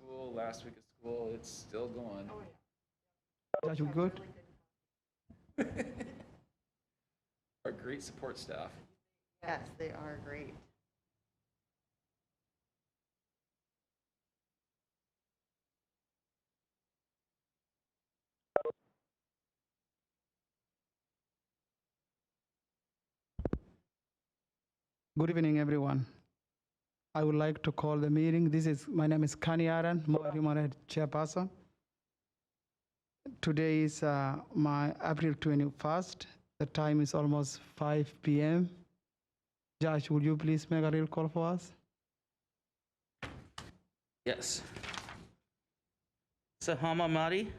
school, last week of school, it's still going. Oh, yeah. Josh, we good? Our great support staff. Yes, they are great. Good evening, everyone. I would like to call the meeting. My name is Kani Aran, Moorhead chairperson. Today is my April 21st. The time is almost 5 p.m. Josh, would you please make a real call for us? Yes. Sahama Madi.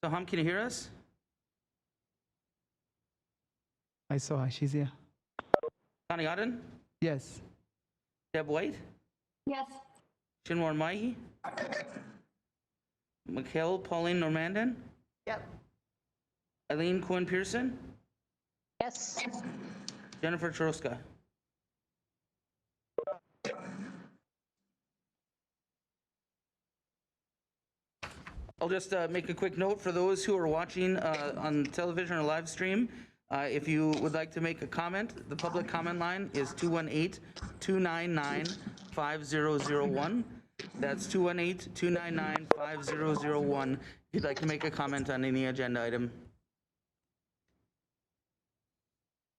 Saham, can you hear us? I saw her. She's here. Connie Aden? Yes. Deb White? Yes. Shinwar Mahi? Mikhail Pauline Normandan? Yep. Eileen Cohen Pearson? Yes. Jennifer Troska? I'll just make a quick note for those who are watching on television or live stream. If you would like to make a comment, the public comment line is 218-299-5001. That's 218-299-5001 if you'd like to make a comment on any agenda item.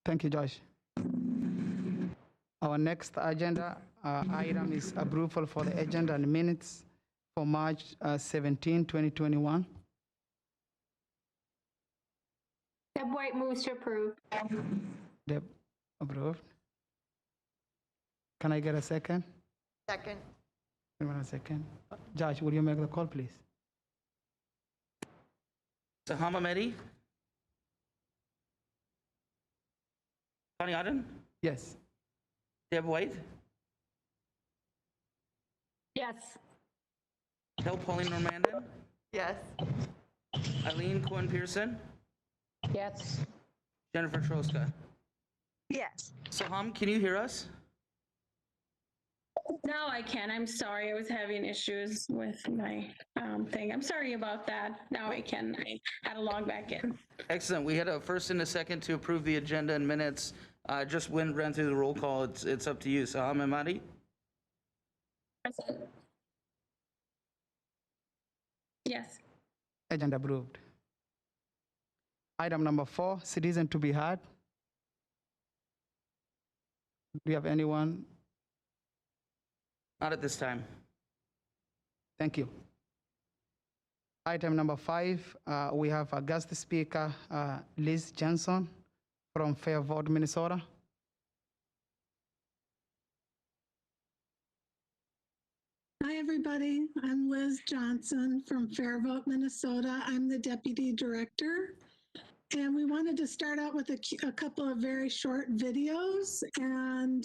Thank you, Josh. Our next agenda item is approval for the agenda and minutes for March 17, 2021. Deb White moves to approve. Deb, approved. Can I get a second? Second. Give me a second. Josh, will you make the call, please? Sahama Mehdi? Connie Aden? Yes. Deb White? Yes. Mikhail Pauline Normandan? Yes. Eileen Cohen Pearson? Yes. Jennifer Troska? Yes. Saham, can you hear us? Now I can. I'm sorry. I was having issues with my thing. I'm sorry about that. Now I can. I had to log back in. Excellent. We had a first and a second to approve the agenda and minutes. Just ran through the roll call. It's up to you. Saham Ahmadi? Present. Yes. Agenda approved. Item number 4, citizen to be heard. Do you have anyone? Not at this time. Thank you. Item number 5, we have a guest speaker, Liz Johnson from Fairvolt, Minnesota. Hi, everybody. I'm Liz Johnson from Fairvolt, Minnesota. I'm the Deputy Director. And we wanted to start out with a couple of very short videos. And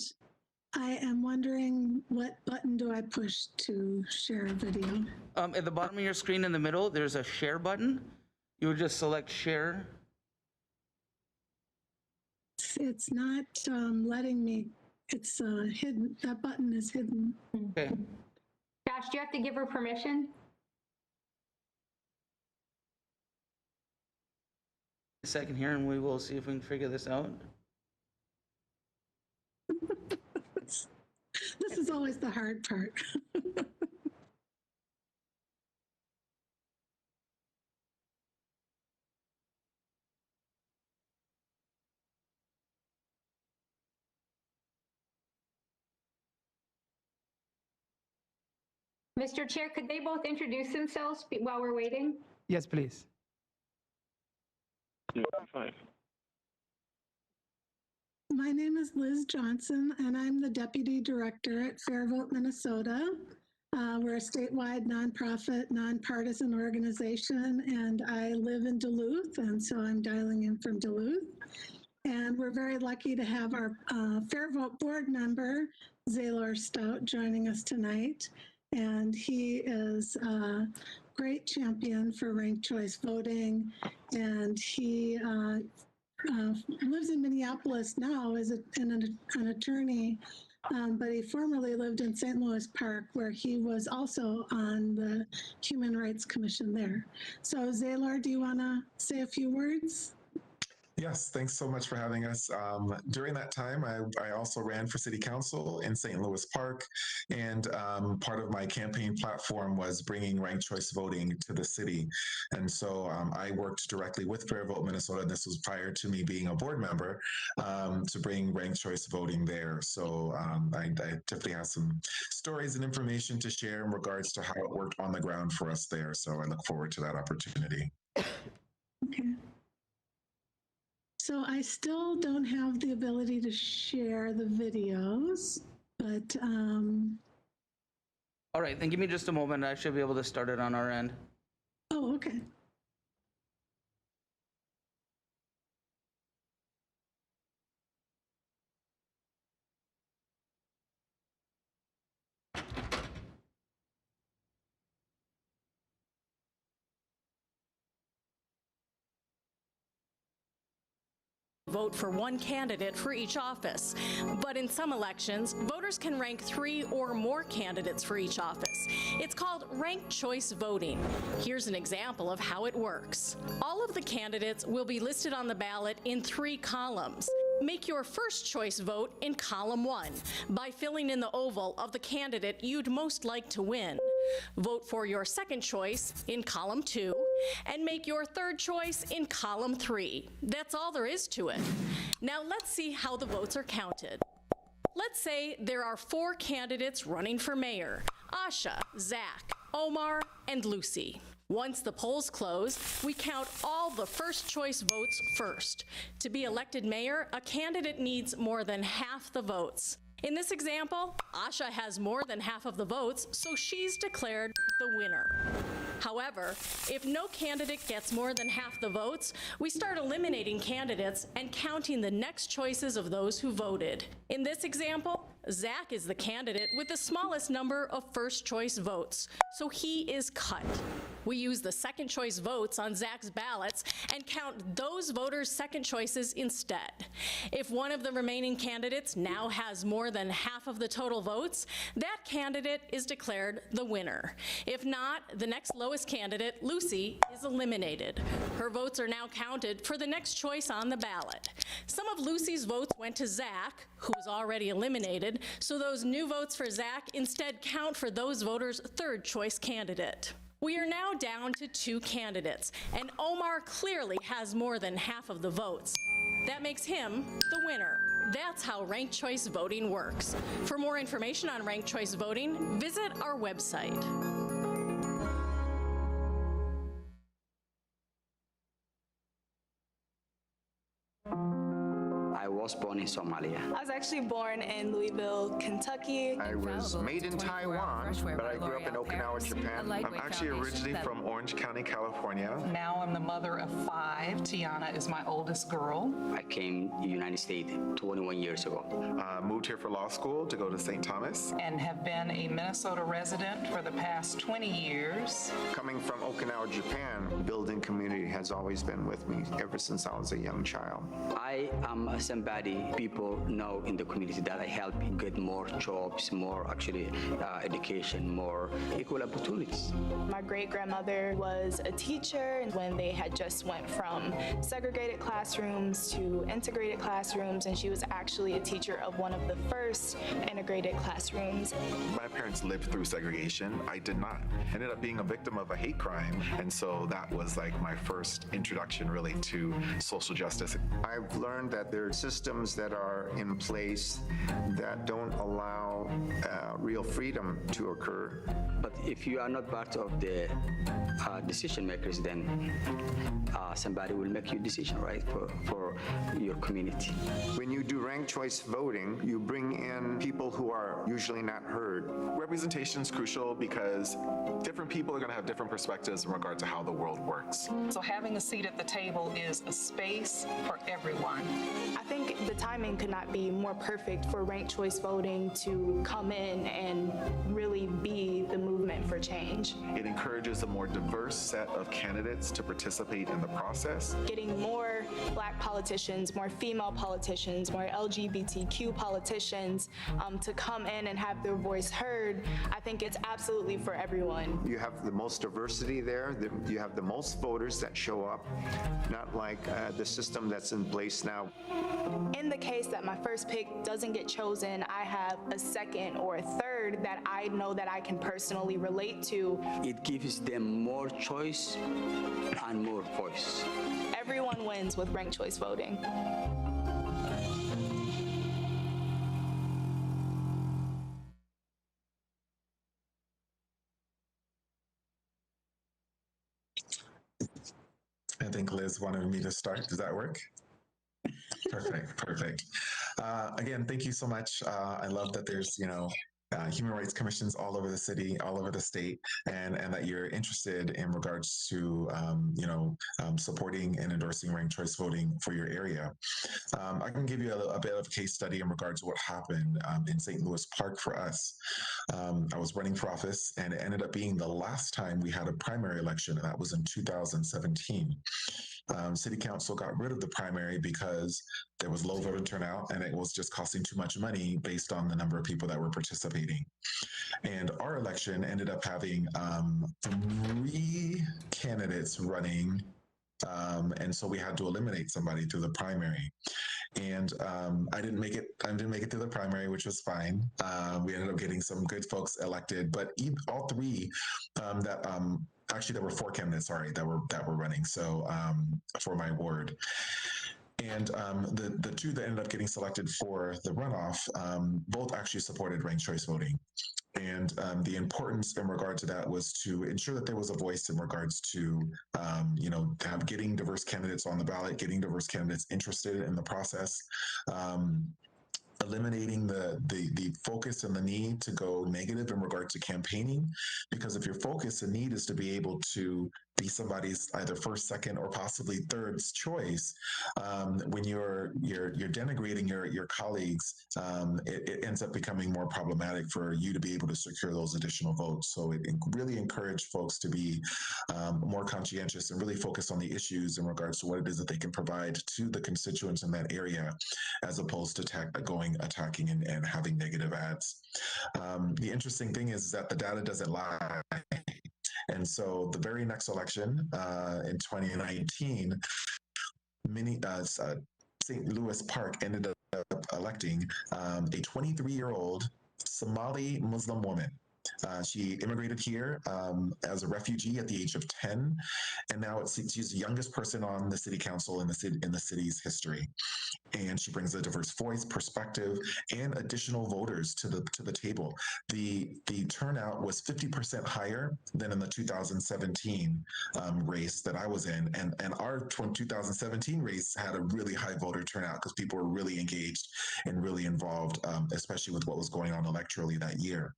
I am wondering, what button do I push to share a video? At the bottom of your screen in the middle, there's a share button. You would just select share. It's not letting me, it's hidden. That button is hidden. Okay. Josh, do you have to give her permission? A second here, and we will see if we can figure this out. This is always the hard part. Mr. Chair, could they both introduce themselves while we're waiting? Yes, please. My name is Liz Johnson, and I'm the Deputy Director at Fairvolt, Minnesota. We're a statewide nonprofit, nonpartisan organization, and I live in Duluth, and so I'm dialing in from Duluth. And we're very lucky to have our Fairvolt board member, Zaylor Stout, joining us tonight. And he is a great champion for ranked choice voting, and he lives in Minneapolis now as an attorney, but he formerly lived in St. Louis Park, where he was also on the Human Rights Commission there. So Zaylor, do you want to say a few words? Yes, thanks so much for having us. During that time, I also ran for city council in St. Louis Park, and part of my campaign platform was bringing ranked choice voting to the city. And so I worked directly with Fair Vote Minnesota, and this was prior to me being a board member, to bring ranked choice voting there. So I definitely have some stories and information to share in regards to how it worked on the ground for us there. So I look forward to that opportunity. Okay. So I still don't have the ability to share the videos, but All right, then give me just a moment. I should be able to start it on our end. oh, okay. Vote for one candidate for each office. But in some elections, voters can rank 3 or more candidates for each office. It's called ranked choice voting. Here's an example of how it works. All of the candidates will be listed on the ballot in 3 columns. Make your first choice vote in column 1 by filling in the oval of the candidate you'd most like to win. Vote for your second choice in column 2 and make your third choice in column 3. That's all there is to it. Now let's see how the votes are counted. Let's say there are 4 candidates running for mayor: Asha, Zach, Omar, and Lucy. Once the polls close, we count all the first choice votes first. To be elected mayor, a candidate needs more than half the votes. In this example, Asha has more than half of the votes, so she's declared the winner. However, if no candidate gets more than half the votes, we start eliminating candidates and counting the next choices of those who voted. In this example, Zach is the candidate with the smallest number of first choice votes, so he is cut. We use the second choice votes on Zach's ballots and count those voters' second choices instead. If one of the remaining candidates now has more than half of the total votes, that candidate is declared the winner. If not, the next lowest candidate, Lucy, is eliminated. Her votes are now counted for the next choice on the ballot. Some of Lucy's votes went to Zach, who was already eliminated, so those new votes for Zach instead count for those voters' third choice candidate. We are now down to 2 candidates, and Omar clearly has more than half of the votes. That makes him the winner. That's how ranked choice voting works. For more information on ranked choice voting, visit our website. I was born in Somalia. I was actually born in Louisville, Kentucky. I was made in Taiwan, but I grew up in Okinawa, Japan. I'm actually originally from Orange County, California. Now I'm the mother of 5. Tiana is my oldest girl. I came to the United States 21 years ago. Moved here for law school to go to St. Thomas. And have been a Minnesota resident for the past 20 years. Coming from Okinawa, Japan, building community has always been with me ever since I was a young child. I am somebody people know in the community that I help get more jobs, more education, more equal opportunities. My great-grandmother was a teacher when they had just went from segregated classrooms to integrated classrooms, and she was actually a teacher of one of the first integrated classrooms. My parents lived through segregation. I did not. I ended up being a victim of a hate crime, and so that was like my first introduction really to social justice. I've learned that there are systems that are in place that don't allow real freedom to occur. But if you are not part of the decision makers, then somebody will make you decision, right, for your community. When you do ranked choice voting, you bring in people who are usually not heard. Representation is crucial because different people are going to have different perspectives in regard to how the world works. So having a seat at the table is a space for everyone. I think the timing could not be more perfect for ranked choice voting to come in and really be the movement for change. It encourages a more diverse set of candidates to participate in the process. Getting more Black politicians, more female politicians, more LGBTQ politicians to come in and have their voice heard. I think it's absolutely for everyone. You have the most diversity there. You have the most voters that show up, not like the system that's in place now. In the case that my first pick doesn't get chosen, I have a second or a third that I know that I can personally relate to. It gives them more choice and more voice. Everyone wins with ranked choice voting. I think Liz wanted me to start. Does that work? Perfect, perfect. Again, thank you so much. I love that there's, human rights commissions all over the city, all over the state, and that you're interested in regards to, supporting and endorsing ranked choice voting for your area. I can give you a bit of a case study in regards to what happened in St. Louis Park for us. I was running for office, and it ended up being the last time we had a primary election, and that was in 2017. City Council got rid of the primary because there was low voter turnout and it was just costing too much money based on the number of people that were participating. And our election ended up having 3 candidates running, and so we had to eliminate somebody through the primary. And I didn't make it through the primary, which was fine. We ended up getting some good folks elected, but all 3 actually, there were 4 candidates, sorry, that were running. So for my ward, and the 2 that ended up getting selected for the runoff, both actually supported ranked choice voting. And the importance in regard to that was to ensure that there was a voice in regards to, getting diverse candidates on the ballot, getting diverse candidates interested in the process. Eliminating the focus and the need to go negative in regard to campaigning, because if your focus and need is to be able to be somebody's either first, second, or possibly third choice, when you're denigrating your colleagues, it ends up becoming more problematic for you to be able to secure those additional votes. So it really encouraged folks to be more conscientious and really focus on the issues in regards to what it is that they can provide to the constituents in that area, as opposed to attacking and having negative ads. The interesting thing is that the data doesn't lie. And so the very next election in 2019, St. Louis Park ended up electing a 23-year-old Somali Muslim woman. She immigrated here as a refugee at the age of 10, and now she's the youngest person on the city council in the city's history. And she brings a diverse voice, perspective, and additional voters to the table. The turnout was 50% higher than in the 2017 race that I was in, and our 2017 race had a really high voter turnout because people were really engaged and really involved, especially with what was going on electorally that year.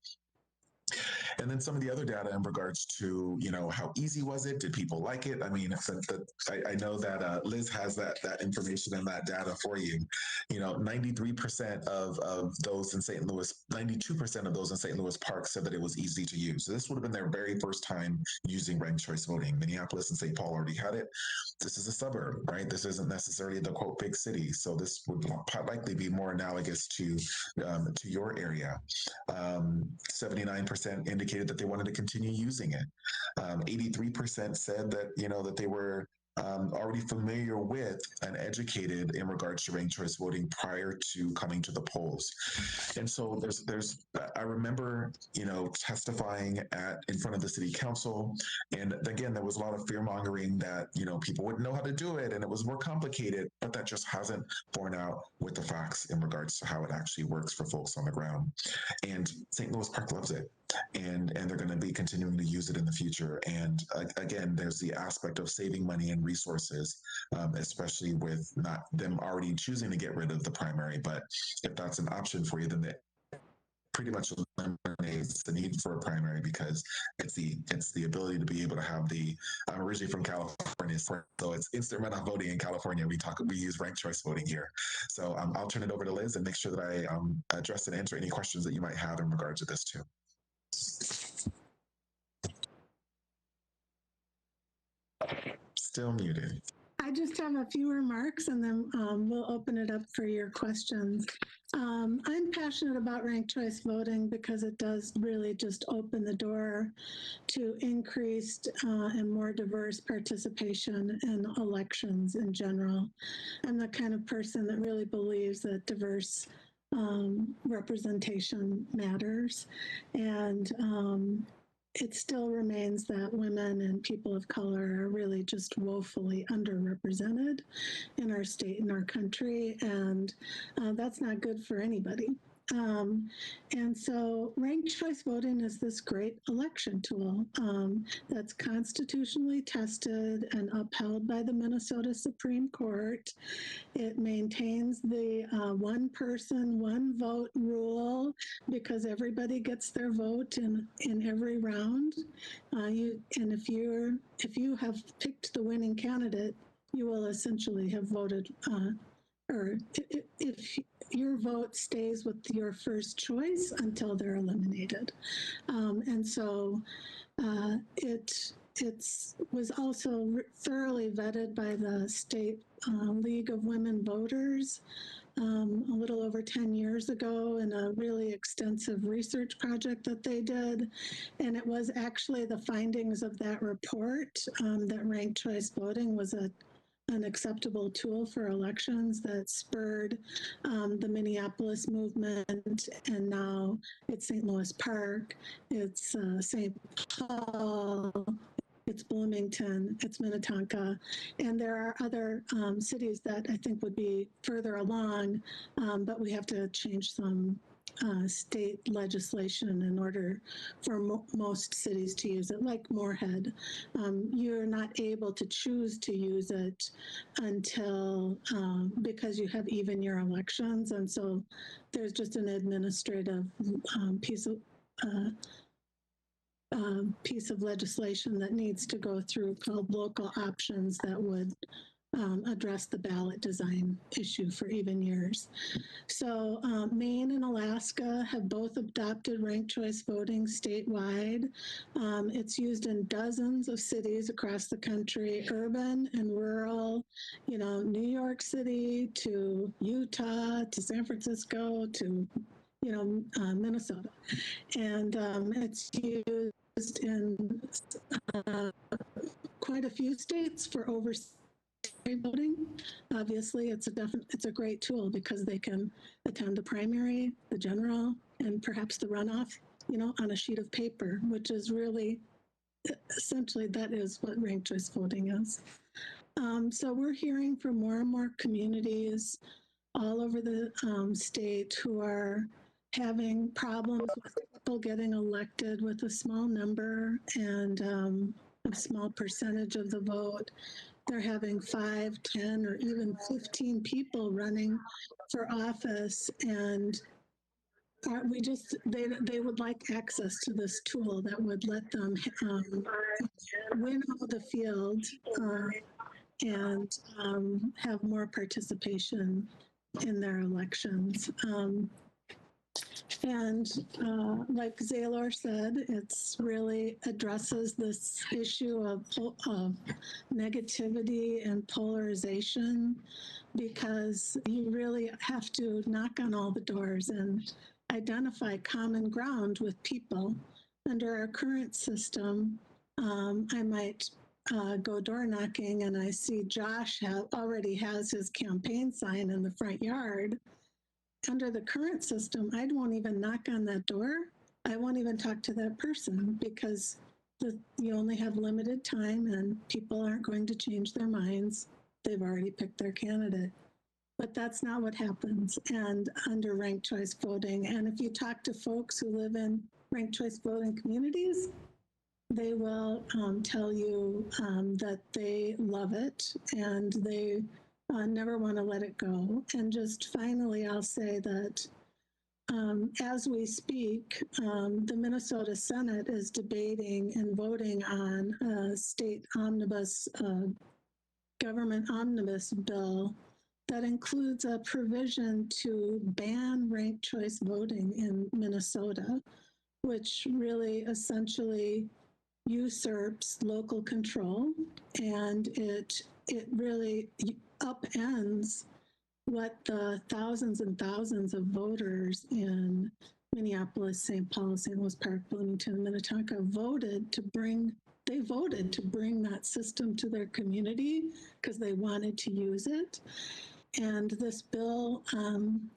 And then some of the other data in regards to, how easy was it? Did people like it? I mean, I know that Liz has that information and that data for you. 93% of those in St. Louis, 92% of those in St. Louis Park said that it was easy to use. So this would have been their very first time using ranked choice voting. Minneapolis and St. Paul already had it. This is a suburb, right? This isn't necessarily the quote big city. So this would likely be more analogous to your area. 79% indicated that they wanted to continue using it. 83% said that that they were already familiar with and educated in regards to ranked choice voting prior to coming to the polls. And so I remember, testifying in front of the city council. And again, there was a lot of fear mongering that, people wouldn't know how to do it and it was more complicated, but that just hasn't borne out with the facts in regards to how it actually works for folks on the ground. And St. Louis Park loves it. And they're going to be continuing to use it in the future. And again, there's the aspect of saving money and resources, especially with not them already choosing to get rid of the primary. But if that's an option for you, then it pretty much eliminates the need for a primary, because it's the ability to be able to have I'm originally from California, so it's instant runoff voting in California. We use ranked choice voting here. So I'll turn it over to Liz and make sure that I address and answer any questions that you might have in regard to this too. Still muted. I just have a few remarks and then we'll open it up for your questions. I'm passionate about ranked choice voting because it does really just open the door to increased and more diverse participation in elections in general. I'm the kind of person that really believes that diverse representation matters. And it still remains that women and people of color are really just woefully underrepresented in our state and our country, and that's not good for anybody. And so ranked choice voting is this great election tool that's constitutionally tested and upheld by the Minnesota Supreme Court. It maintains the one person, one vote rule because everybody gets their vote in every round. And if you have picked the winning candidate, you will essentially have voted, or if your vote stays with your first choice until they're eliminated. And so it was also thoroughly vetted by the State League of Women Voters a little over 10 years ago in a really extensive research project that they did. And it was actually the findings of that report that ranked choice voting was an acceptable tool for elections that spurred the Minneapolis movement, and now it's St. Louis Park, it's St. Paul, it's Bloomington, it's Minnetonka, and there are other cities that I think would be further along, but we have to change some state legislation in order for most cities to use it, like Moorhead. You're not able to choose to use it until, because you have even year elections, and so there's just an administrative piece of legislation that needs to go through called local options that would address the ballot design issue for even years. So Maine and Alaska have both adopted ranked choice voting statewide. It's used in dozens of cities across the country, urban and rural, New York City to Utah to San Francisco to Minnesota. And it's used in quite a few states for oversight voting. Obviously, it's a great tool because they can attend the primary, the general, and perhaps the runoff, on a sheet of paper, which is really essentially that is what ranked choice voting is. So we're hearing from more and more communities all over the state who are having problems with people getting elected with a small number and a small percentage of the vote. They're having 5, 10, or even 15 people running for office, and they would like access to this tool that would let them winnow the field and have more participation in their elections. And like Zaylor said, it's really addresses this issue of negativity and polarization, because you really have to knock on all the doors and identify common ground with people. Under our current system, I might go door knocking and I see Josh already has his campaign sign in the front yard. Under the current system, I won't even knock on that door. I won't even talk to that person because you only have limited time and people aren't going to change their minds. They've already picked their candidate. But that's not what happens and under ranked choice voting. And if you talk to folks who live in ranked choice voting communities, they will tell you that they love it and they never want to let it go. And just finally, I'll say that as we speak, the Minnesota Senate is debating and voting on a state omnibus, government omnibus bill that includes a provision to ban ranked choice voting in Minnesota, which really essentially usurps local control, and it it really upends what the thousands and thousands of voters in Minneapolis, St. Paul, St. Louis Park, Bloomington, Minnetonka voted to bring that system to their community because they wanted to use it. And this bill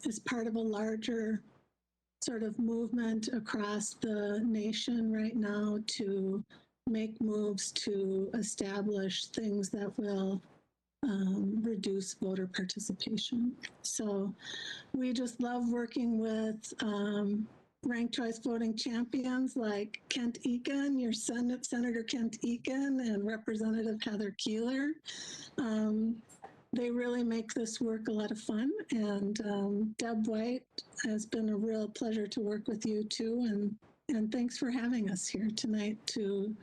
is part of a larger sort of movement across the nation right now to make moves to establish things that will reduce voter participation. So we just love working with ranked choice voting champions like Kent Eakin, your Senator Kent Eakin, and Representative Heather Keeler. They really make this work a lot of fun. And Deb White, has been a real pleasure to work with you too. And thanks for having us here tonight to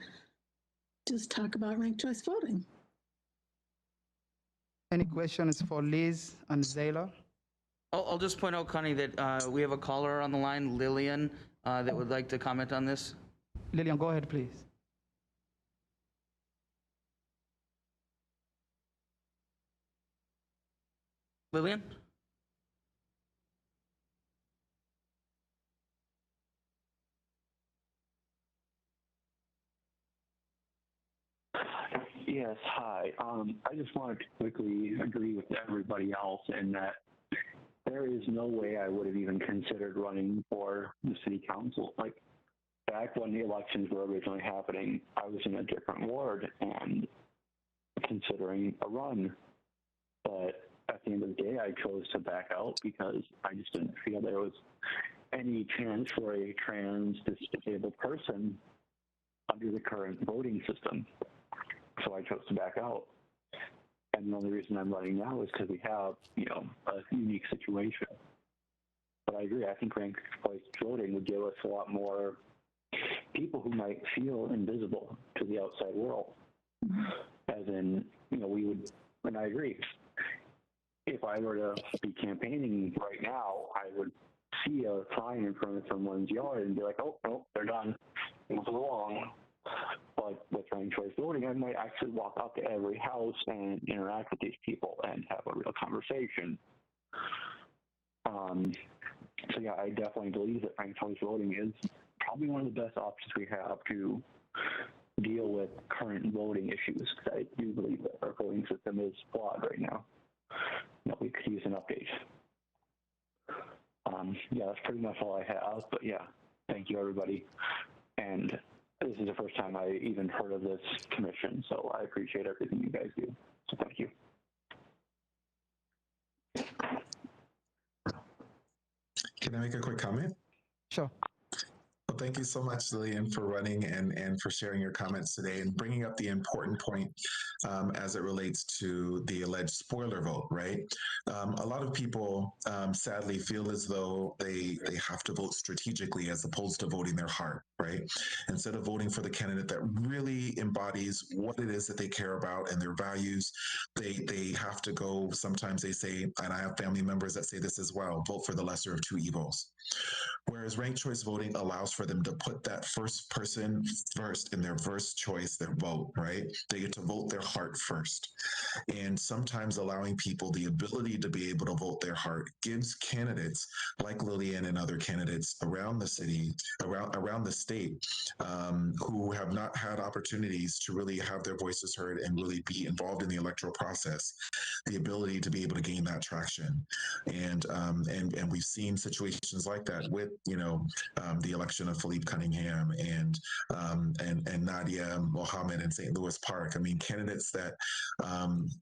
just talk about ranked choice voting. Any questions for Liz and Zayla? I'll just point out, Connie, that we have a caller on the line, Lillian, that would like to comment on this. Lillian, go ahead, please. Lillian? Yes, hi. I just wanted to quickly agree with everybody else in that there is no way I would have even considered running for the city council. Like, back when the elections were originally happening, I was in a different ward and considering a run. But at the end of the day, I chose to back out because I just didn't feel there was any chance for a trans disabled person under the current voting system. So I chose to back out. And the only reason I'm running now is because we have, a unique situation. But I agree. I think ranked choice voting would give us a lot more people who might feel invisible to the outside world. As in, we would, and I agree. If I were to be campaigning right now, I would see a sign in front of someone's yard and be like, oh, no, they're done. Move along. But with ranked choice voting, I might actually walk up to every house and interact with these people and have a real conversation. So yeah, I definitely believe that ranked choice voting is probably one of the best options we have to deal with current voting issues. Because I do believe that our voting system is flawed right now. We could use an update. Yeah, that's pretty much all I have. But yeah, thank you everybody. And this is the first time I even heard of this commission, so I appreciate everything you guys do. So thank you. Can I make a quick comment? Sure. Well, thank you so much, Lillian, for running and for sharing your comments today and bringing up the important point as it relates to the alleged spoiler vote, right? A lot of people sadly feel as though they have to vote strategically as opposed to voting their heart, right? Instead of voting for the candidate that really embodies what it is that they care about and their values, they have to go, sometimes they say, and I have family members that say this as well, vote for the lesser of two evils. Whereas ranked choice voting allows for them to put that first person first in their first choice, their vote, right? They get to vote their heart first. And sometimes allowing people the ability to be able to vote their heart gives candidates like Lillian and other candidates around the city, around the state, who have not had opportunities to really have their voices heard and really be involved in the electoral process, the ability to be able to gain that traction. And we've seen situations like that with the election of Philippe Cunningham and Nadia Mohammed in St. Louis Park. I mean, candidates that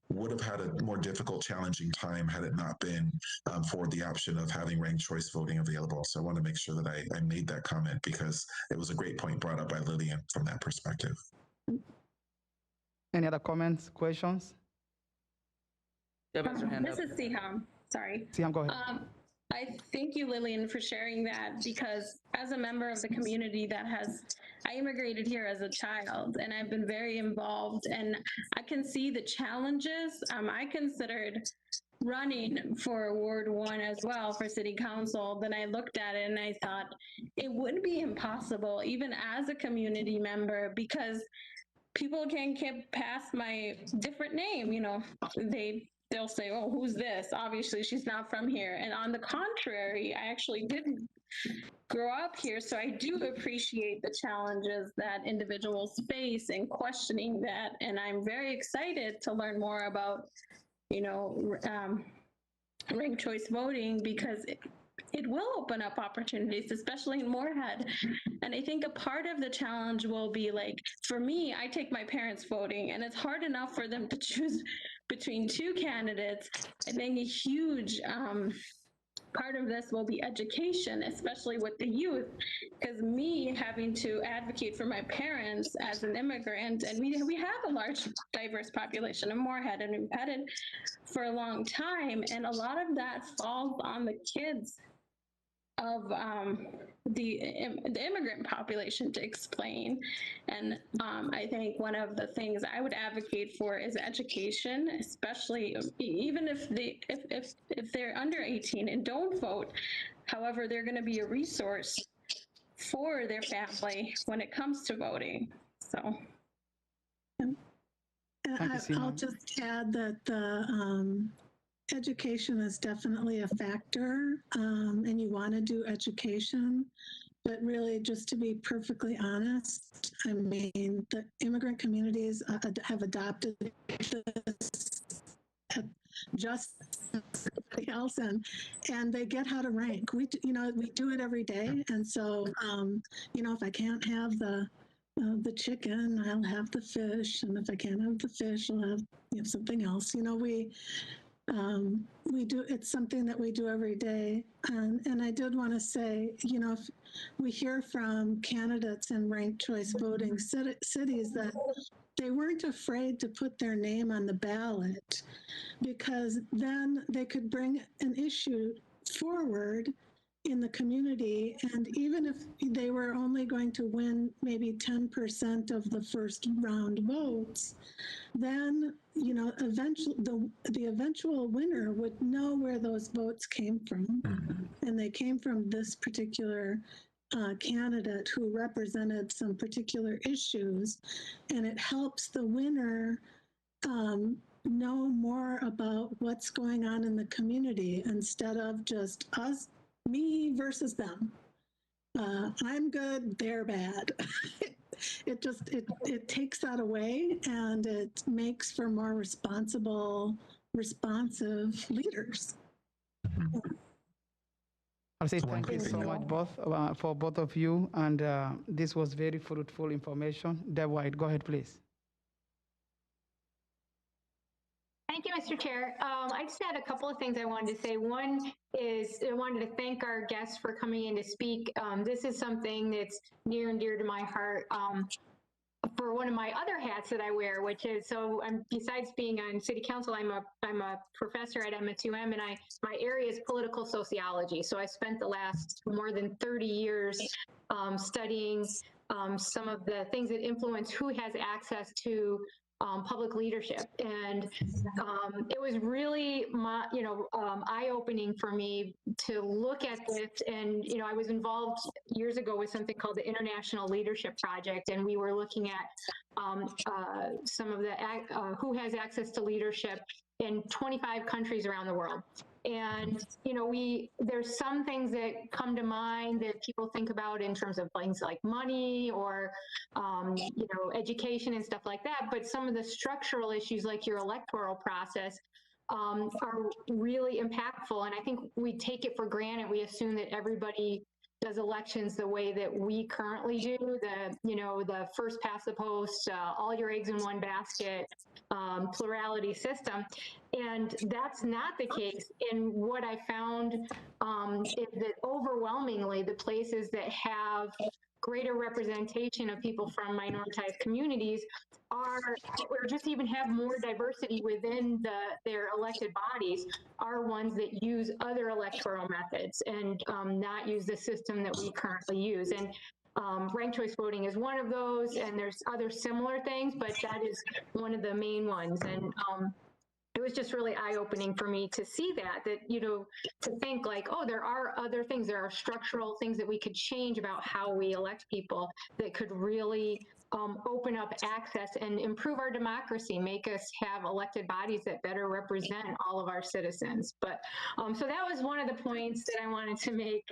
would have had a more difficult, challenging time had it not been for the option of having ranked choice voting available. So I want to make sure that I made that comment because it was a great point brought up by Lillian from that perspective. Any other comments, questions? Deb has her hand This up. is Siham. Sorry. Siham, go ahead. I thank you, Lillian, for sharing that because as a member of the community I immigrated here as a child and I've been very involved and I can see the challenges. I considered running for Ward 1 as well for city council. Then I looked at it and I thought it would be impossible even as a community member because people can't get past my different name. They'll say, "Oh, who's this? Obviously, she's not from here." And on the contrary, I actually didn't grow up here, so I do appreciate the challenges that individuals face in questioning that. And I'm very excited to learn more about, ranked choice voting, because it will open up opportunities, especially in Moorhead. And I think a part of the challenge will be, like, for me, I take my parents voting, and it's hard enough for them to choose between two candidates. I think a huge part of this will be education, especially with the youth, because me having to advocate for my parents as an immigrant, and we have a large diverse population in Moorhead, and we've had it for a long time, and a lot of that falls on the kids of the immigrant population to explain. And I think one of the things I would advocate for is education, especially even if they're under 18 and don't vote. However, they're going to be a resource for their family when it comes to voting. So. And I'll just add that the education is definitely a factor, and you want to do education, but really, just to be perfectly honest, I mean, the immigrant communities have adopted this just everybody else, and they get how to rank. We do it every day, and so if I can't have the chicken, I'll have the fish, and if I can't have the fish, I'll have something else. We do, it's something that we do every day. And I did want to say, if we hear from candidates in ranked choice voting cities that they weren't afraid to put their name on the ballot, because then they could bring an issue forward in the community, and even if they were only going to win maybe 10% of the first round votes, then eventually the eventual winner would know where those votes came from, and they came from this particular candidate who represented some particular issues, and it helps the winner know more about what's going on in the community instead of just me versus them. I'm good, they're bad. It takes that away, and it makes for more responsive leaders. I'll say thank you so much for both of you, and this was very fruitful information. Deb White, go ahead, please. Thank you, Mr. Chair. I just had a couple of things I wanted to say. One is I wanted to thank our guests for coming in to speak. This is something that's near and dear to my heart. For one of my other hats that I wear, which is, besides being on city council, I'm a professor at MSUM, and my area is political sociology. So I spent the last more than 30 years studying some of the things that influence who has access to public leadership. And it was really eye-opening for me to look at this. And, I was involved years ago with something called the International Leadership Project, and we were looking at some of the who has access to leadership in 25 countries around the world. And, there's some things that come to mind that people think about in terms of things like money or, education and stuff like that. But some of the structural issues, like your electoral process, are really impactful. And I think we take it for granted. We assume that everybody does elections the way that we currently do, the first past the post, all your eggs in one basket, plurality system. And that's not the case. And what I found is that overwhelmingly the places that have greater representation of people from minoritized communities or just even have more diversity within their elected bodies, are ones that use other electoral methods and not use the system that we currently use. And ranked choice voting is one of those, and there's other similar things, but that is one of the main ones. And it was just really eye-opening for me to see that, to think like, oh, there are other things, there are structural things that we could change about how we elect people that could really open up access and improve our democracy, make us have elected bodies that better represent all of our citizens. But so that was one of the points that I wanted to make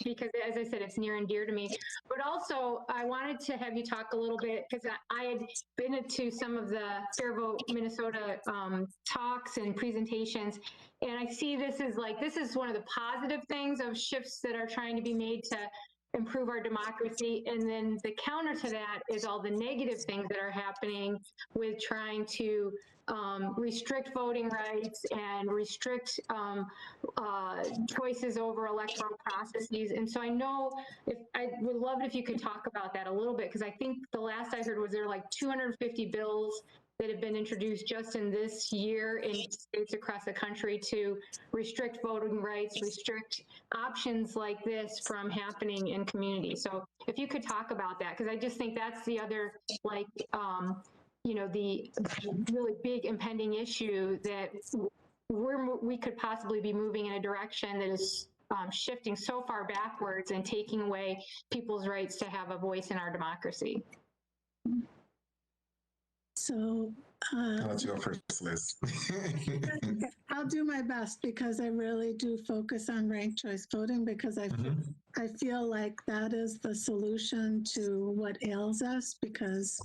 because, as I said, it's near and dear to me. But also, I wanted to have you talk a little bit because I had been to some of the Fair Vote Minnesota talks and presentations, and I see this is one of the positive things of shifts that are trying to be made to improve our democracy. And then the counter to that is all the negative things that are happening with trying to restrict voting rights and restrict choices over electoral processes. And so I would love it if you could talk about that a little bit, because I think the last I heard was there like 250 bills that have been introduced just in this year in states across the country to restrict voting rights, restrict options like this from happening in communities. So if you could talk about that, because I just think that's the other, like, the really big impending issue that we could possibly be moving in a direction that is shifting so far backwards and taking away people's rights to have a voice in our democracy. So I'll let you go first, Liz. I'll do my best because I really do focus on ranked choice voting because I feel like that is the solution to what ails us, because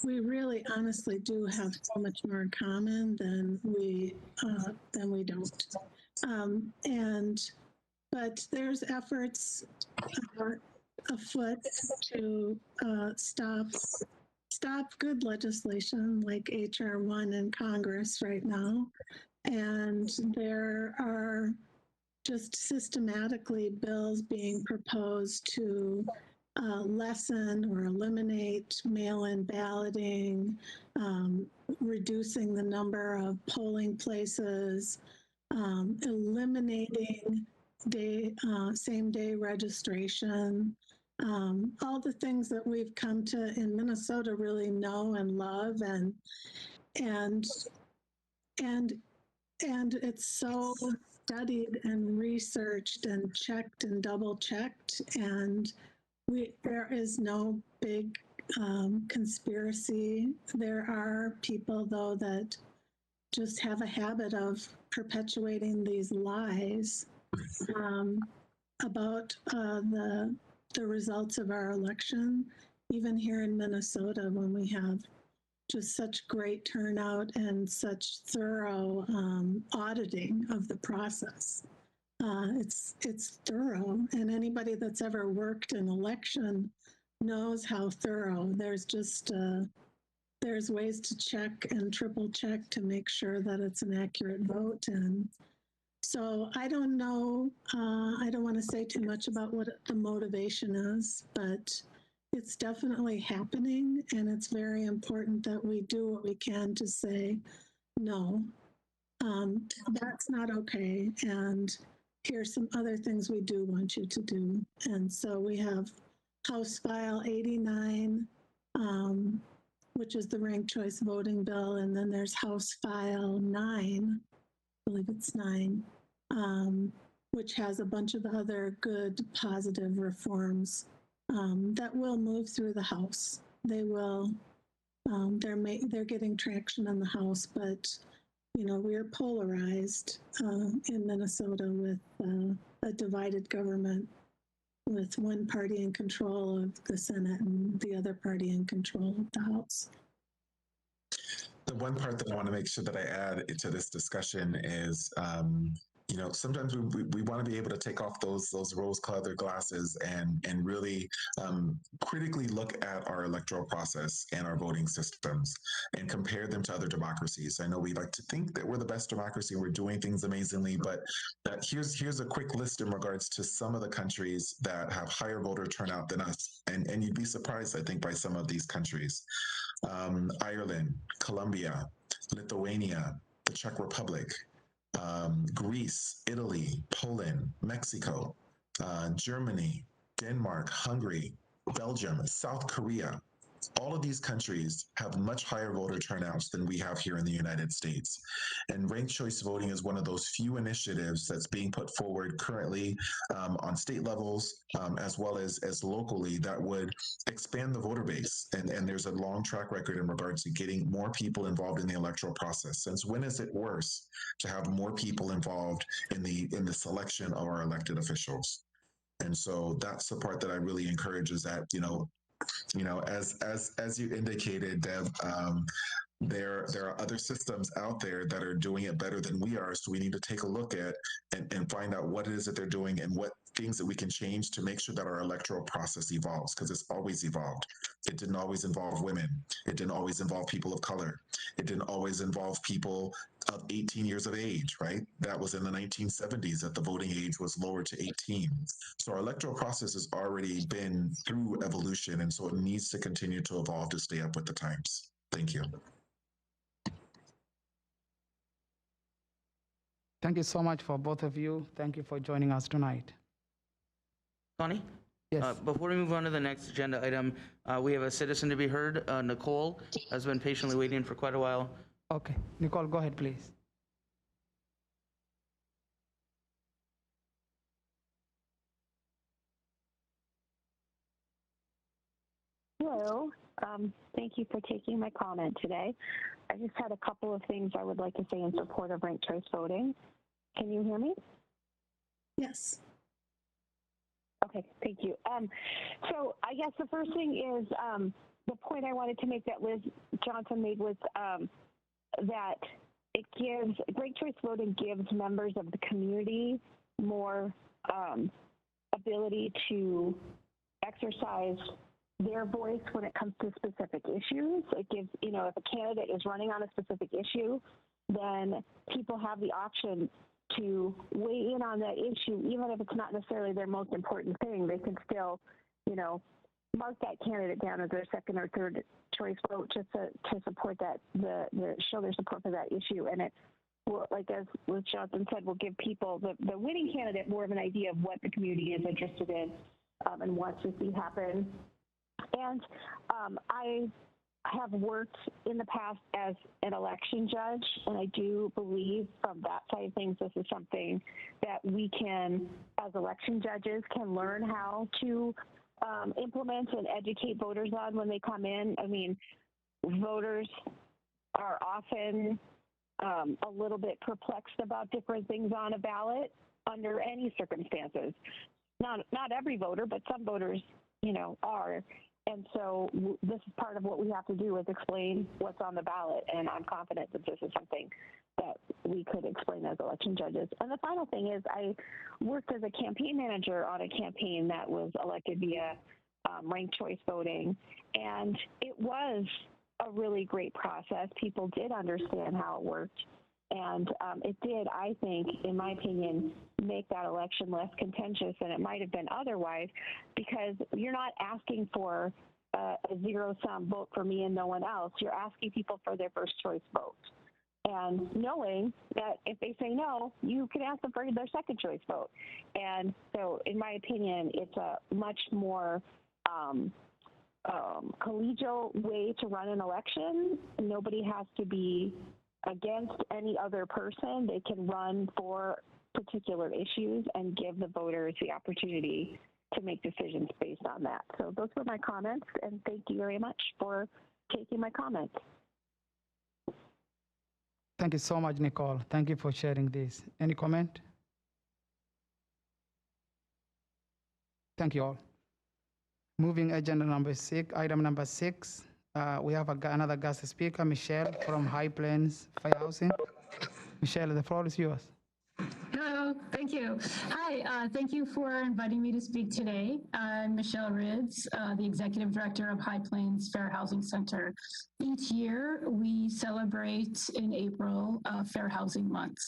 we really honestly do have so much more in common than we don't. But there's efforts afoot to stop good legislation like HR 1 in Congress right now. And there are just systematically bills being proposed to lessen or eliminate mail-in balloting, reducing the number of polling places, eliminating same-day registration, all the things that we've come to in Minnesota really know and love, and it's so studied and researched and checked and double checked, and there is no big conspiracy. There are people though that just have a habit of perpetuating these lies about the results of our election, even here in Minnesota, when we have just such great turnout and such thorough auditing of the process. It's thorough, and anybody that's ever worked an election knows how thorough. There's ways to check and triple check to make sure that it's an accurate vote. And so I don't know, I don't want to say too much about what the motivation is, but it's definitely happening, and it's very important that we do what we can to say, no, that's not okay, and here's some other things we do want you to do. And so we have House File 89, which is the ranked choice voting bill, and then there's House File 9, I believe it's 9, which has a bunch of other good, positive reforms that will move through the House. They will. They're getting traction in the House, but we're polarized in Minnesota with a divided government, with one party in control of the Senate and the other party in control of the House. The one part that I want to make sure that I add to this discussion is, sometimes we want to be able to take off those rose-colored glasses and really critically look at our electoral process and our voting systems and compare them to other democracies. I know we like to think that we're the best democracy and we're doing things amazingly, but here's a quick list in regards to some of the countries that have higher voter turnout than us. And you'd be surprised, I think, by some of these countries. Ireland, Colombia, Lithuania, the Czech Republic, Greece, Italy, Poland, Mexico, Germany, Denmark, Hungary, Belgium, South Korea, All of these countries have much higher voter turnouts than we have here in the United States. And ranked choice voting is one of those few initiatives that's being put forward currently on state levels as well as locally that would expand the voter base. And there's a long track record in regards to getting more people involved in the electoral process. Since when is it worse to have more people involved in the selection of our elected officials? And so that's the part that I really encourage is that, as you indicated, Deb, there are other systems out there that are doing it better than we are. So we need to take a look at and find out what it is that they're doing and what things that we can change to make sure that our electoral process evolves, because it's always evolved. It didn't always involve women. It didn't always involve people of color. It didn't always involve people of 18 years of age, right? That was in the 1970s that the voting age was lowered to 18. So our electoral process has already been through evolution, and so it needs to continue to evolve to stay up with the times. Thank you. Thank you so much for both of you. Thank you for joining us tonight. Connie? Yes. Before we move on to the next agenda item, we have a citizen to be heard. Nicole has been patiently waiting for quite a while. Okay. Nicole, go ahead, please. Hello. Thank you for taking my comment today. I just had a couple of things I would like to say in support of ranked choice voting. Can you hear me? Yes. Okay, thank you. So I guess the first thing is the point I wanted to make that Liz Johnson made was that it gives, ranked choice voting gives members of the community more ability to exercise their voice when it comes to specific issues. It gives, if a candidate is running on a specific issue, then people have the option to weigh in on that issue, even if it's not necessarily their most important thing. They can still, mark that candidate down as their second or third choice vote just to support that, show their support for that issue. And it will, like as Liz Johnson said, will give people, the winning candidate, more of an idea of what the community is interested in and wants to see happen. And I have worked in the past as an election judge, and I do believe from that side of things, this is something that we can, as election judges, can learn how to implement and educate voters on when they come in. I mean, voters are often a little bit perplexed about different things on a ballot under any circumstances. Not every voter, but some voters, are. And so this is part of what we have to do is explain what's on the ballot. And I'm confident that this is something that we could explain as election judges. And the final thing is I worked as a campaign manager on a campaign that was elected via ranked choice voting. And it was a really great process. People did understand how it worked. And it did, I think, in my opinion, make that election less contentious than it might have been otherwise, because you're not asking for a zero-sum vote for me and no one else. You're asking people for their first choice vote. And knowing that if they say no, you can ask them for their second choice vote. And so, in my opinion, it's a much more collegial way to run an election. Nobody has to be against any other person. They can run for particular issues and give the voters the opportunity to make decisions based on that. So those were my comments, and thank you very much for taking my comments. Thank you so much, Nicole. Thank you for sharing this. Any comment? Thank you all. Moving agenda number 6, item number 6. We have another guest speaker, Michelle from High Plains Fair Housing. Michelle, the floor is yours. Hello, thank you. Hi, thank you for inviting me to speak today. I'm Michelle Ridds, the Executive Director of High Plains Fair Housing Center. Each year, we celebrate in April Fair Housing Month.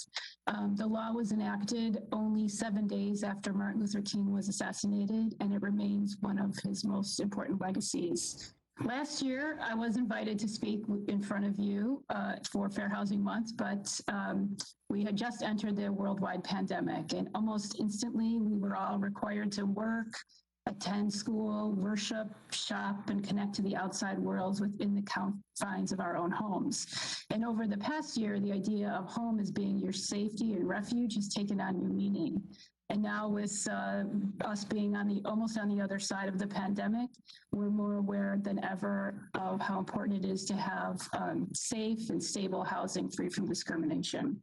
The law was enacted only 7 days after Martin Luther King was assassinated, and it remains one of his most important legacies. Last year, I was invited to speak in front of you for Fair Housing Month, but we had just entered the worldwide pandemic, and almost instantly we were all required to work attend school, worship, shop, and connect to the outside worlds within the confines of our own homes. And over the past year, the idea of home as being your safety and refuge has taken on new meaning. And now with us being almost on the other side of the pandemic, we're more aware than ever of how important it is to have safe and stable housing free from discrimination.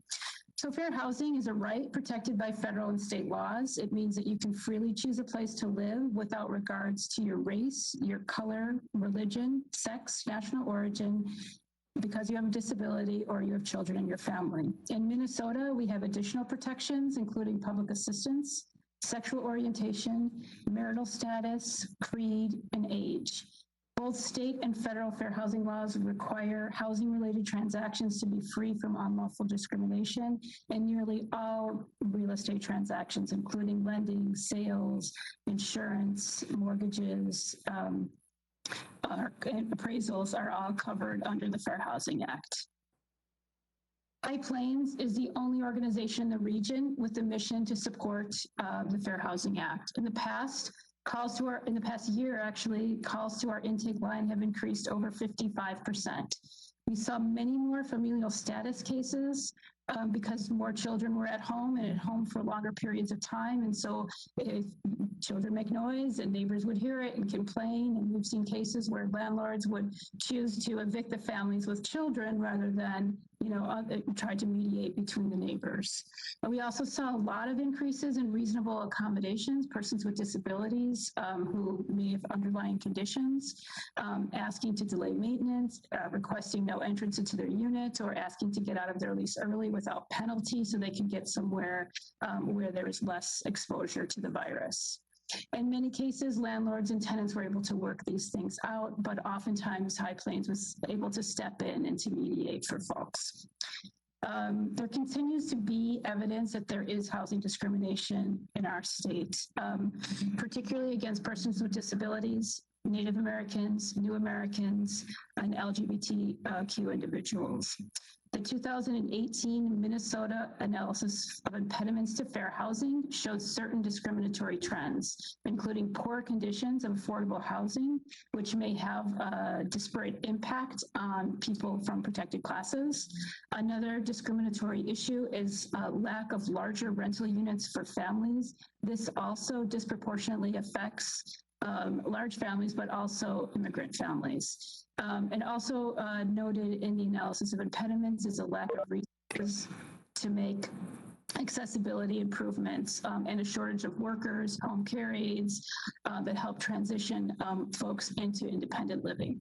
So fair housing is a right protected by federal and state laws. It means that you can freely choose a place to live without regards to your race, your color, religion, sex, national origin, because you have a disability or you have children in your family. In Minnesota, we have additional protections, including public assistance, sexual orientation, marital status, creed, and age. Both state and federal fair housing laws require housing-related transactions to be free from unlawful discrimination, and nearly all real estate transactions, including lending, sales, insurance, mortgages, appraisals, are all covered under the Fair Housing Act. High Plains is the only organization in the region with the mission to support the Fair Housing Act. In the past year, actually, calls to our intake line have increased over 55%. We saw many more familial status cases because more children were at home and at home for longer periods of time. And so if children make noise and neighbors would hear it and complain. And we've seen cases where landlords would choose to evict the families with children rather than, try to mediate between the neighbors. But we also saw a lot of increases in reasonable accommodations, persons with disabilities who may have underlying conditions, asking to delay maintenance, requesting no entrance into their unit, or asking to get out of their lease early without penalty so they can get somewhere where there is less exposure to the virus. In many cases, landlords and tenants were able to work these things out, but oftentimes High Plains was able to step in and to mediate for folks. There continues to be evidence that there is housing discrimination in our state, particularly against persons with disabilities, Native Americans, New Americans, and LGBTQ individuals. The 2018 Minnesota analysis of impediments to fair housing shows certain discriminatory trends, including poor conditions of affordable housing, which may have a disparate impact on people from protected classes. Another discriminatory issue is lack of larger rental units for families. This also disproportionately affects large families, but also immigrant families. And also noted in the analysis of impediments is a lack of resources to make accessibility improvements and a shortage of workers, home care aides that help transition folks into independent living.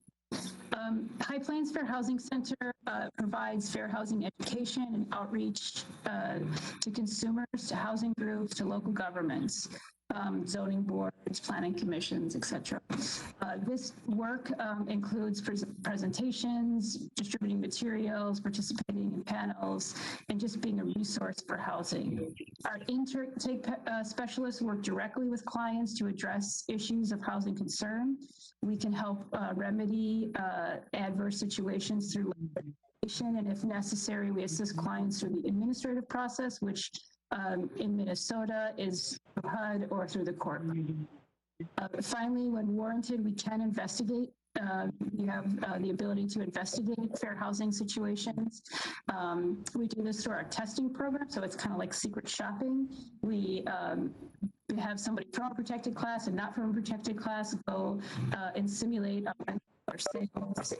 High Plains Fair Housing Center provides fair housing education and outreach to consumers, to housing groups, to local governments. Zoning boards, planning commissions, etc. This work includes presentations, distributing materials, participating in panels, and just being a resource for housing. Our intake specialists work directly with clients to address issues of housing concern. We can help remedy adverse situations through legislation, and if necessary, we assist clients through the administrative process, which in Minnesota is through HUD or through the court. Finally, when warranted, we can investigate. We have the ability to investigate fair housing situations. We do this through our testing program, so it's kind of like secret shopping. We have somebody from a protected class and not from a protected class go and simulate our sales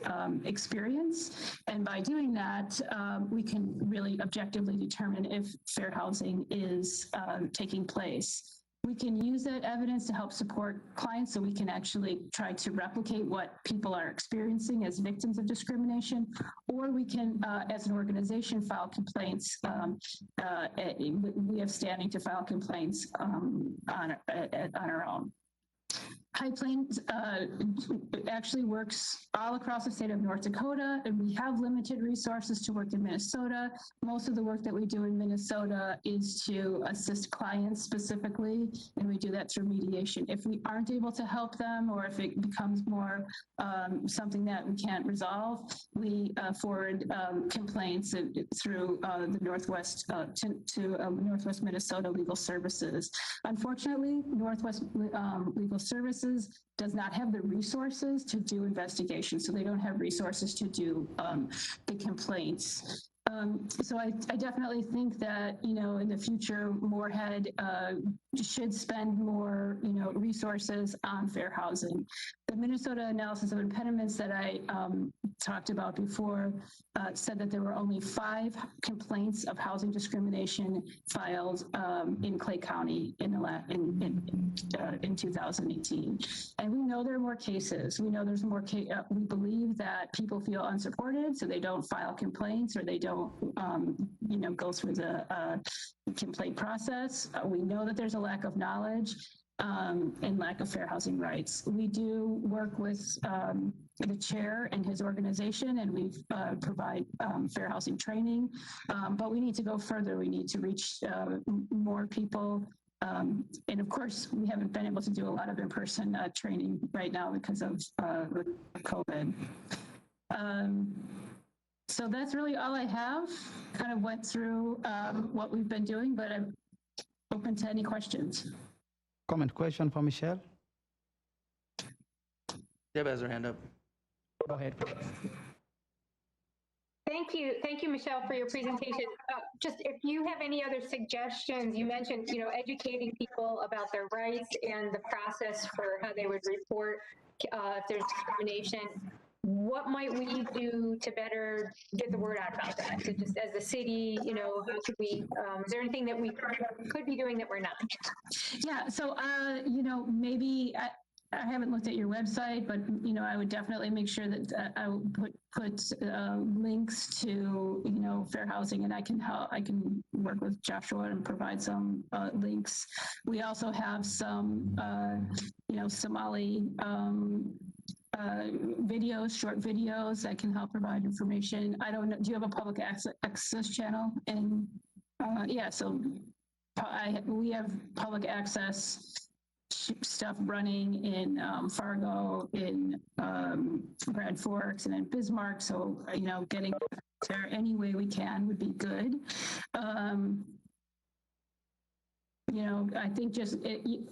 experience. And by doing that, we can really objectively determine if fair housing is taking place. We can use that evidence to help support clients so we can actually try to replicate what people are experiencing as victims of discrimination, or we can, as an organization, file complaints. We have standing to file complaints on our own. High Plains actually works all across the state of North Dakota, and we have limited resources to work in Minnesota. Most of the work that we do in Minnesota is to assist clients specifically, and we do that through mediation. If we aren't able to help them, or if it becomes more something that we can't resolve, we forward complaints through the Northwest to Northwest Minnesota Legal Services. Unfortunately, Northwest Legal Services does not have the resources to do investigations, so they don't have resources to do the complaints. So I definitely think that, in the future, Moorhead should spend more, resources on fair housing. The Minnesota analysis of impediments that I talked about before said that there were only 5 complaints of housing discrimination filed in Clay County in 2018. And we know there are more cases. We know there's more. We believe that people feel unsupported, so they don't file complaints, or they don't, go through the complaint process. We know that there's a lack of knowledge and lack of fair housing rights. We do work with the chair and his organization, and we provide fair housing training, but we need to go further. We need to reach more people. And of course, we haven't been able to do a lot of in-person training right now because of COVID. So that's really all I have. Kind of went through what we've been doing, but I'm open to any questions. Question for Michelle? Deb has her hand up. Go ahead, please. Thank you, Michelle, for your presentation. Just if you have any other suggestions, you mentioned, educating people about their rights and the process for how they would report if there's discrimination. What might we do to better get the word out about that? So just as a city, how could we, is there anything that we could be doing that we're not? Yeah, so, maybe I haven't looked at your website, but, I would definitely make sure that I will put links to, fair housing, and I can work with Joshua and provide some links. We also have some, Somali videos, short videos that can help provide information. I don't know, do you have a public access channel? And yeah, so we have public access stuff running in Fargo, in Grand Forks, and in Bismarck. So, getting there any way we can would be good. I think just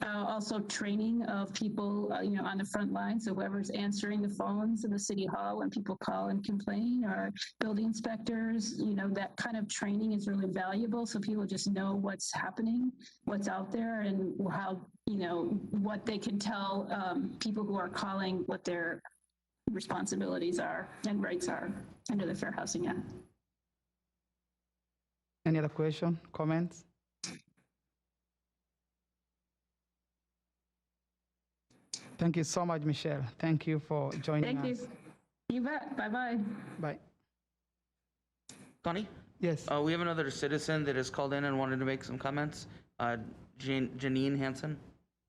also training of people, on the front line. So whoever's answering the phones in the city hall when people call and complain, or building inspectors, that kind of training is really valuable. So people just know what's happening, what's out there, and how, what they can tell people who are calling, what their responsibilities are and rights are under the Fair Housing Act. Any other question, comments? Thank you so much, Michelle. Thank you for joining us. Thank you. You bet. Bye-bye. Bye. Connie? Yes. We have another citizen that has called in and wanted to make some comments. Janine Hansen.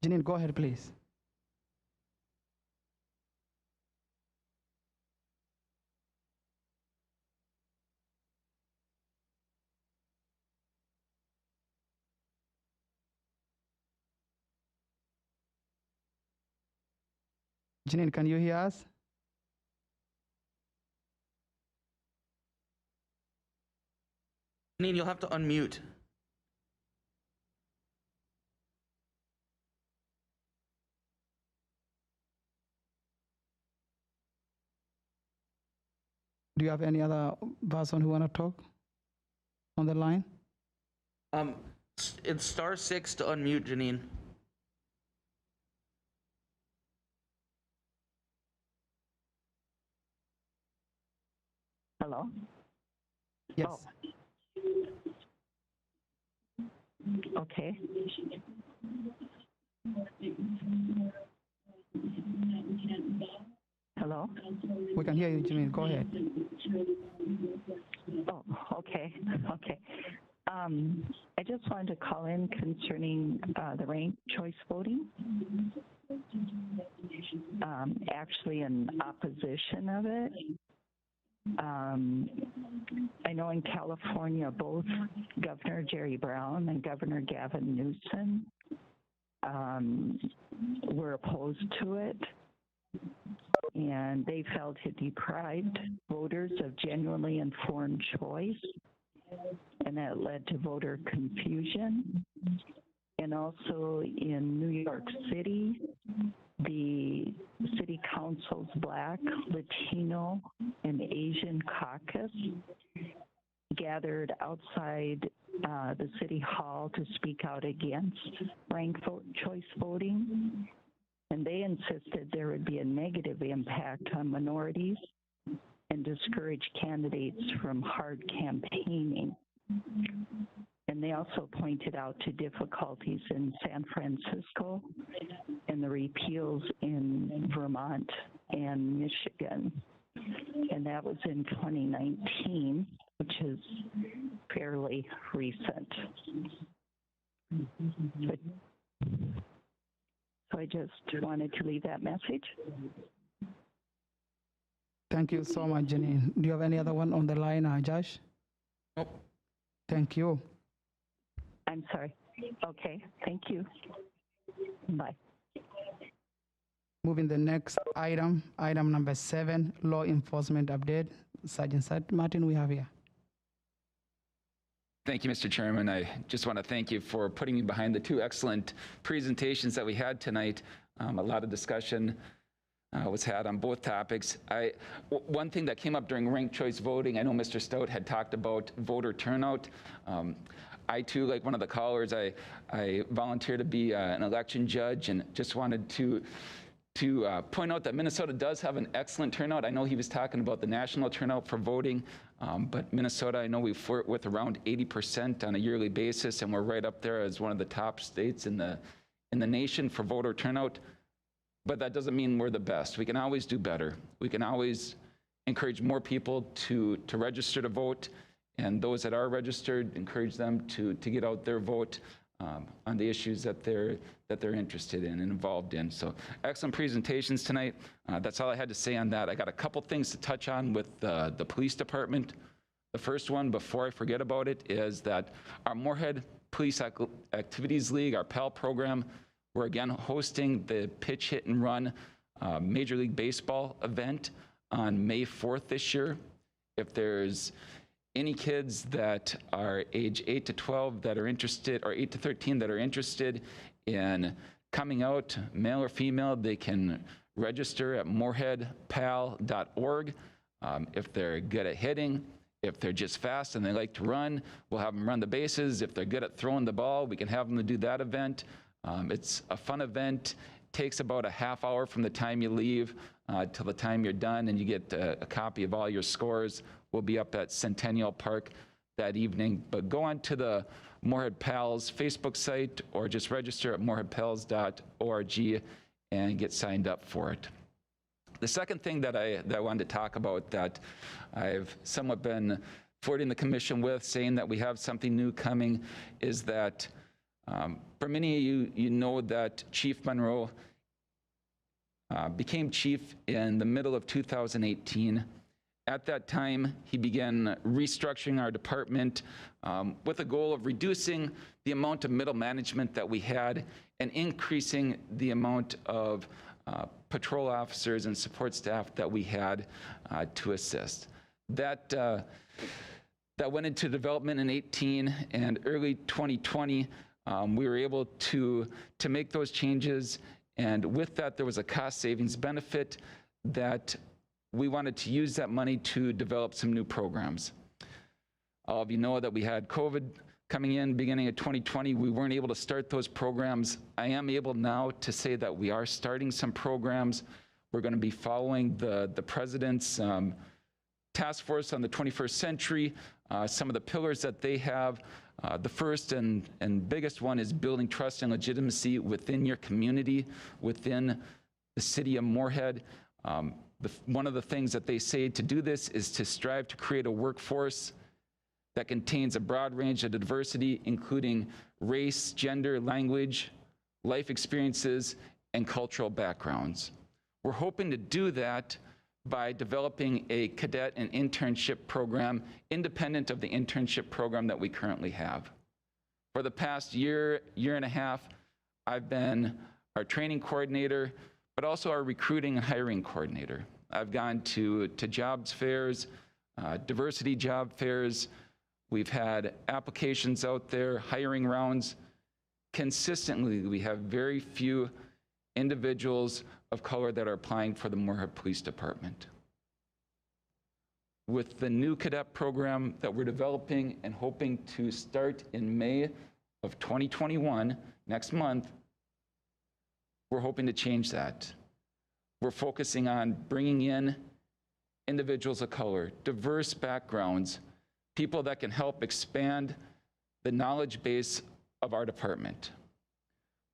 Janine, go ahead, please. Janine, can you hear us? Janine, you'll have to unmute. Do you have any other person who want to talk on the line? It's *6 to unmute, Janine. Hello? Yes. Oh. Okay. Hello? We can hear you, Janine. Go ahead. Oh, okay. Okay. I just wanted to call in concerning the ranked choice voting. actually in opposition of it. I know in California, both Governor Jerry Brown and Governor Gavin Newsom were opposed to it, and they felt it deprived voters of genuinely informed choice, and that led to voter confusion. And also in New York City, the city council's Black, Latino, and Asian caucus gathered outside the city hall to speak out against ranked choice voting. And they insisted there would be a negative impact on minorities and discourage candidates from hard campaigning. And they also pointed out to difficulties in San Francisco and the repeals in Vermont and Michigan. And that was in 2019, which is fairly recent. So I just wanted to leave that message. Thank you so much, Janine. Do you have any other one on the line, Josh? Nope. Thank you. I'm sorry. Okay, thank you. Bye. Moving the next item, item number 7, law enforcement update. Sergeant Martin, we have here. Thank you, Mr. Chairman. I just want to thank you for putting me behind the 2 excellent presentations that we had tonight. A lot of discussion was had on both topics. One thing that came up during ranked choice voting, I know Mr. Stout had talked about voter turnout. I too, like one of the callers, I volunteered to be an election judge, and just wanted to point out that Minnesota does have an excellent turnout. I know he was talking about the national turnout for voting, but Minnesota, I know we flirt with around 80% on a yearly basis, and we're right up there as one of the top states in the nation for voter turnout. But that doesn't mean we're the best. We can always do better. We can always encourage more people to register to vote, and those that are registered, encourage them to get out their vote on the issues that they're interested in and involved in. So excellent presentations tonight. That's all I had to say on that. I got a couple things to touch on with the police department. The first one, before I forget about it, is that our Moorhead Police Activities League, our PAL program, we're again hosting the Pitch, Hit, and Run Major League Baseball event on May 4th this year. If there's any kids that are age 8 to 12 that are interested, or 8 to 13 that are interested in coming out, male or female, they can register at moorheadpal.org. If they're good at hitting, if they're just fast and they like to run, we'll have them run the bases. If they're good at throwing the ball, we can have them to do that event. It's a fun event. Takes about a half hour from the time you leave till the time you're done, and you get a copy of all your scores. We'll be up at Centennial Park that evening. But go on to the Moorhead Pals Facebook site, or just register at moorheadpals.org and get signed up for it. The second thing that I wanted to talk about, that I've somewhat been flirting the commission with, saying that we have something new coming, is that for many of you, you know that Chief Monroe became chief in the middle of 2018. At that time, he began restructuring our department with a goal of reducing the amount of middle management that we had and increasing the amount of patrol officers and support staff that we had to assist. That went into development in 18, and early 2020, we were able to make those changes, and with that, there was a cost savings benefit that we wanted to use that money to develop some new programs. All of you know that we had COVID coming in beginning of 2020. We weren't able to start those programs. I am able now to say that we are starting some programs. We're going to be following the president's task force on the 21st century, some of the pillars that they have. The first and biggest one is building trust and legitimacy within your community, within the city of Moorhead. One of the things that they say to do this is to strive to create a workforce that contains a broad range of diversity, including race, gender, language, life experiences, and cultural backgrounds. We're hoping to do that by developing a cadet and internship program independent of the internship program that we currently have. For the past year and a half, I've been our training coordinator, but also our recruiting and hiring coordinator. I've gone to jobs fairs, diversity job fairs. We've had applications out there, hiring rounds. Consistently, we have very few individuals of color that are applying for the Moorhead Police Department. With the new cadet program that we're developing and hoping to start in May of 2021, next month, we're hoping to change that. We're focusing on bringing in individuals of color, diverse backgrounds, people that can help expand the knowledge base of our department.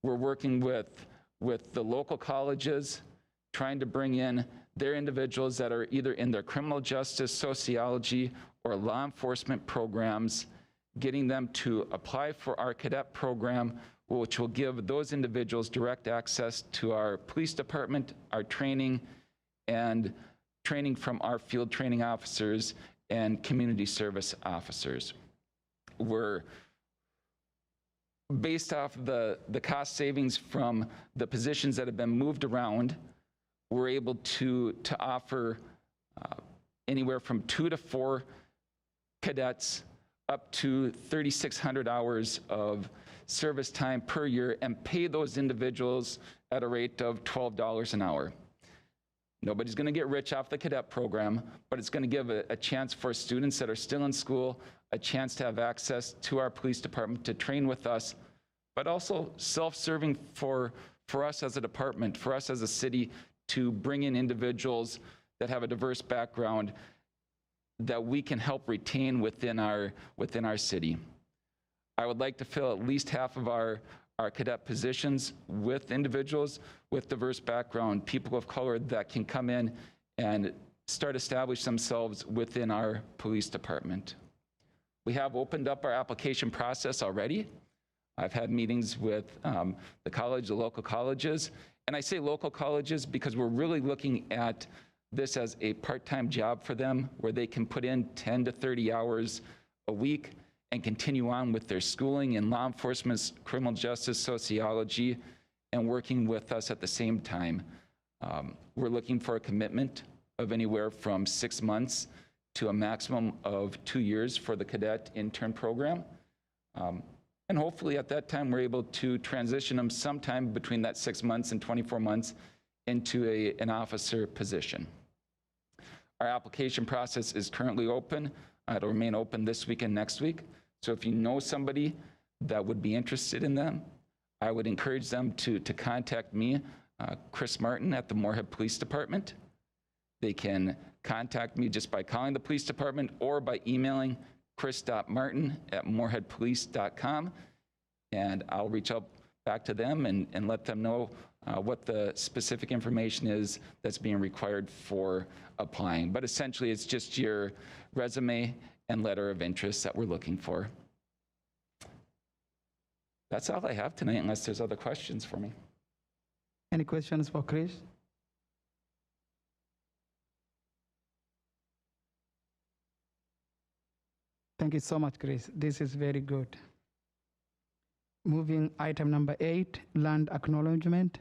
We're working with the local colleges, trying to bring in their individuals that are either in their criminal justice, sociology, or law enforcement programs, getting them to apply for our cadet program, which will give those individuals direct access to our police department, our training, and training from our field training officers and community service officers. We're based off the cost savings from the positions that have been moved around, we're able to offer anywhere from 2 to 4 cadets up to 3,600 hours of service time per year and pay those individuals at a rate of $12 an hour. Nobody's going to get rich off the cadet program, but it's going to give a chance for students that are still in school a chance to have access to our police department to train with us, but also self-serving for us as a department, for us as a city, to bring in individuals that have a diverse background that we can help retain within our city. I would like to fill at least half of our cadet positions with individuals with diverse background, people of color that can come in and start establish themselves within our police department. We have opened up our application process already. I've had meetings with the college, the local colleges, and I say local colleges because we're really looking at this as a part-time job for them where they can put in 10 to 30 hours a week and continue on with their schooling in law enforcement, criminal justice, sociology, and working with us at the same time. We're looking for a commitment of anywhere from 6 months to a maximum of 2 years for the cadet intern program. And hopefully at that time, we're able to transition them sometime between that 6 months and 24 months into an officer position. Our application process is currently open. It'll remain open this week and next week. So if you know somebody that would be interested in them, I would encourage them to contact me, Chris Martin at the Moorhead Police Department. They can contact me just by calling the police department or by emailing chris.martin@moorheadpolice.com, and I'll reach out back to them and let them know what the specific information is that's being required for applying. But essentially, it's just your resume and letter of interest that we're looking for. That's all I have tonight, unless there's other questions for me. Any questions for Chris? Thank you so much, Chris. This is very good. Moving item number 8, land acknowledgement.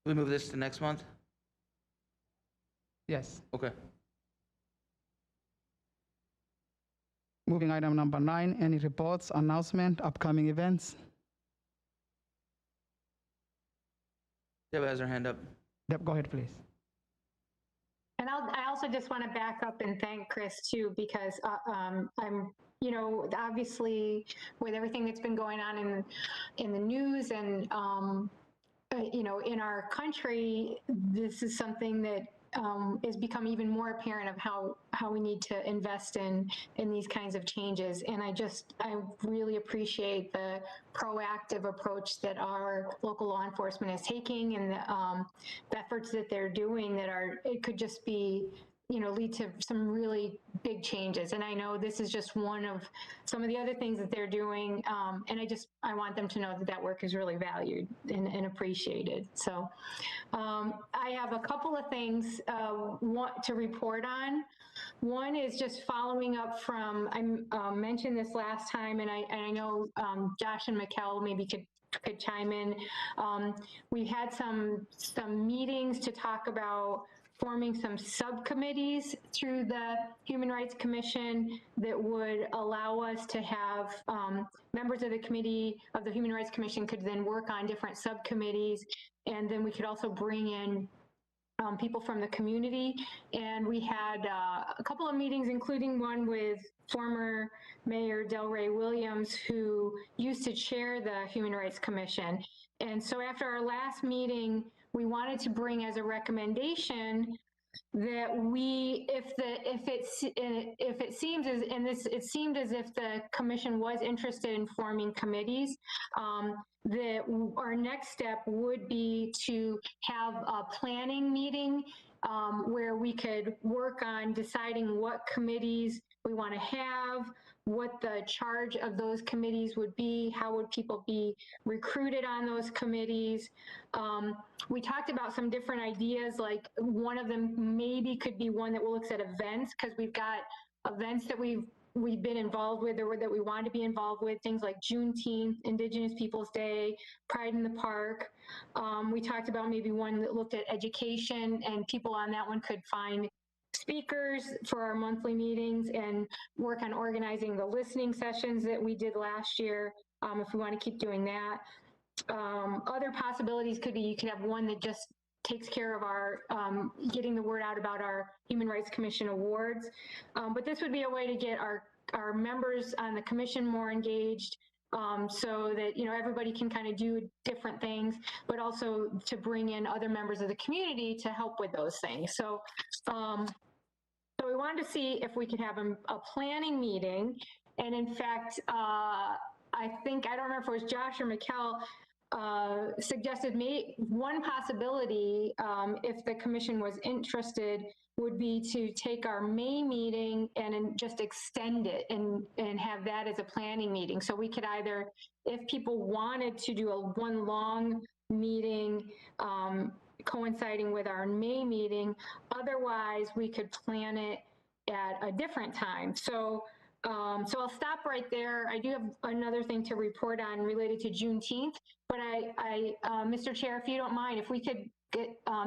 We move this to next month? Yes. Okay. Moving item number 9, any reports, announcement, upcoming events? Deb has her hand up. Deb, go ahead, please. And I also just want to back up and thank Chris too, because I'm, obviously with everything that's been going on in the news and, in our country, this is something that is become even more apparent of how we need to invest in these kinds of changes. And I really appreciate the proactive approach that our local law enforcement is taking and the efforts that they're doing it could just be lead to some really big changes. And I know this is just one of some of the other things that they're doing. And I want them to know that that work is really valued and appreciated. So I have a couple of things want to report on. One is just following up from, I mentioned this last time, and I know Josh and Mikkel maybe could chime in. We had some meetings to talk about forming some subcommittees through the Human Rights Commission that would allow us to have members of the committee of the Human Rights Commission could then work on different subcommittees, and then we could also bring in people from the community. And we had a couple of meetings, including one with former Mayor Delray Williams, who used to chair the Human Rights Commission. And so after our last meeting, we wanted to bring as a recommendation that if it seems as, and it seemed as if the commission was interested in forming committees, that our next step would be to have a planning meeting where we could work on deciding what committees we want to have, what the charge of those committees would be, how would people be recruited on those committees. We talked about some different ideas, like one of them maybe could be one that looks at events, because we've got events that we've been involved with or that we want to be involved with, things like Juneteenth, Indigenous Peoples Day, Pride in the Park. We talked about maybe one that looked at education, and people on that one could find speakers for our monthly meetings and work on organizing the listening sessions that we did last year, if we want to keep doing that. Other possibilities could be you could have one that just takes care of our getting the word out about our Human Rights Commission awards. But this would be a way to get our members on the commission more engaged, so that everybody can kind of do different things, but also to bring in other members of the community to help with those things. So so we wanted to see if we could have a planning meeting. And in fact, I don't remember if it was Josh or Mikkel suggested one possibility, if the commission was interested, would be to take our May meeting and just extend it and have that as a planning meeting. So we could either, if people wanted to do one long meeting coinciding with our May meeting, otherwise we could plan it at a different time. So so I'll stop right there. I do have another thing to report on related to Juneteenth, but Mr. Chair, if you don't mind, if we could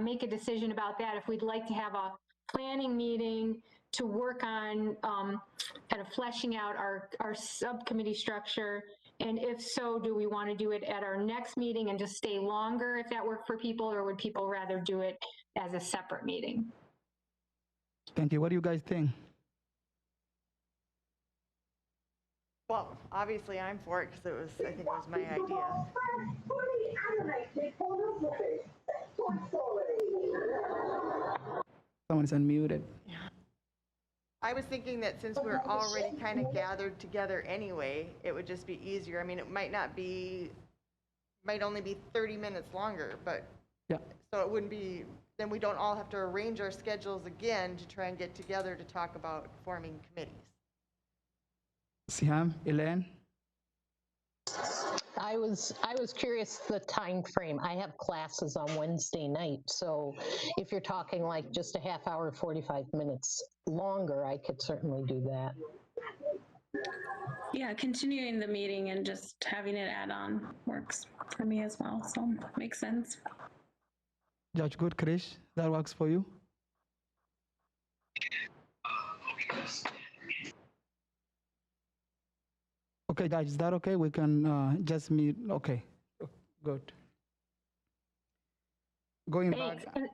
make a decision about that, if we'd like to have a planning meeting to work on kind of fleshing out our subcommittee structure, and if so, do we want to do it at our next meeting and just stay longer if that worked for people, or would people rather do it as a separate meeting? Thank you. What do you guys think? Well, obviously I'm for it because I think it was my idea. Someone's unmuted. I was thinking that since we're already kind of gathered together anyway, it would just be easier. I mean, it might only be 30 minutes longer, but yeah. So it wouldn't be, then we don't all have to arrange our schedules again to try and get together to talk about forming committees. Siham, Elaine? I was curious the time frame. I have classes on Wednesday night, so if you're talking like just a half hour, 45 minutes longer, I could certainly do that. Yeah, continuing the meeting and just having it add on works for me as well, so makes sense. Judge Good, Krish, that works for you? Okay, Judge, is that okay? We can just meet. Okay, good. Going Thanks. back.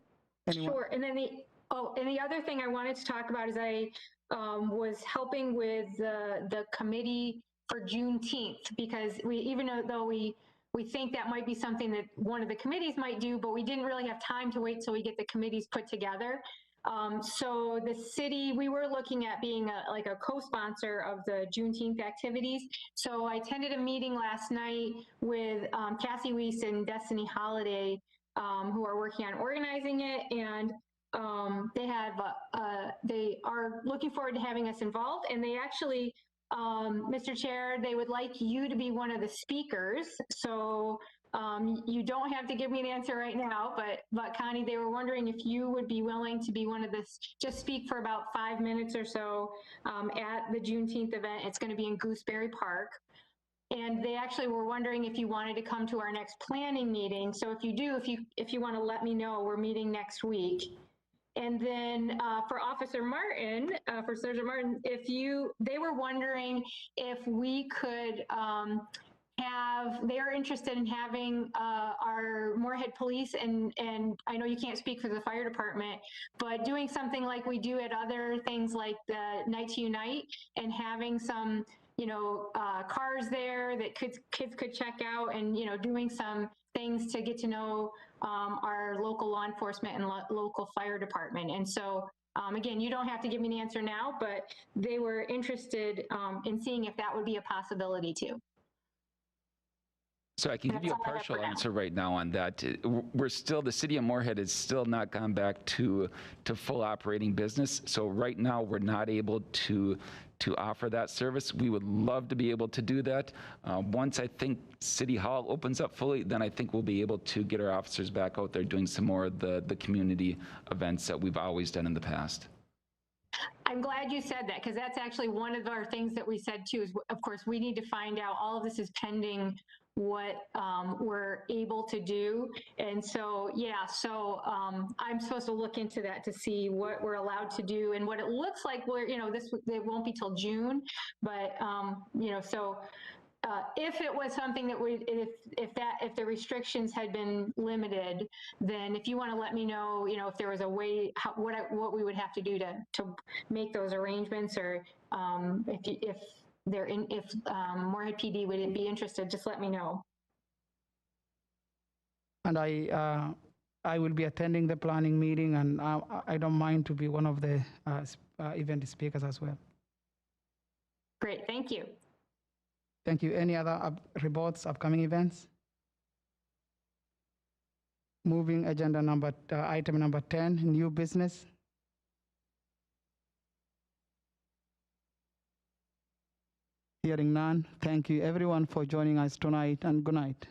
Sure. And then the other thing I wanted to talk about is I was helping with the committee for Juneteenth, because even though we think that might be something that one of the committees might do, but we didn't really have time to wait till we get the committees put together. So the city, we were looking at being like a co-sponsor of the Juneteenth activities. So I attended a meeting last night with Cassie Weiss and Destiny Holiday, who are working on organizing it. And they are looking forward to having us involved, and they actually, Mr. Chair, they would like you to be one of the speakers. So you don't have to give me an answer right now, but Connie, they were wondering if you would be willing to be one of the, just speak for about 5 minutes or so at the Juneteenth event. It's going to be in Gooseberry Park. And they actually were wondering if you wanted to come to our next planning meeting. So if you do, if you want to let me know, we're meeting next week. And then for Officer Martin, for Sergeant Martin, they were wondering if we could they are interested in having our Moorhead Police, and I know you can't speak for the fire department, but doing something like we do at other things like the Night to Unite, and having some, cars there that kids could check out, and, doing some things to get to know our local law enforcement and local fire department. And so, again, you don't have to give me an answer now, but they were interested in seeing if that would be a possibility too. So I can give you a partial answer right now on that. The city of Moorhead has still not gone back to full operating business. So right now we're not able to offer that service. We would love to be able to do that. Once I think City Hall opens up fully, then I think we'll be able to get our officers back out there doing some more of the community events that we've always done in the past. I'm glad you said that, because that's actually one of our things that we said too, is of course we need to find out, all of this is pending what we're able to do. And so, yeah, so I'm supposed to look into that to see what we're allowed to do and what it looks like. It won't be till June, but so if it was something that if the restrictions had been limited, then if you want to let me know, if there was a way, what we would have to do to make those arrangements, or if Moorhead PD would be interested, just let me know. And I will be attending the planning meeting, and I don't mind to be one of the event speakers as well. Great, thank you. Thank you. Any other reports, upcoming events? Moving agenda item number 10, new business. Hearing none, thank you everyone for joining us tonight, and good night.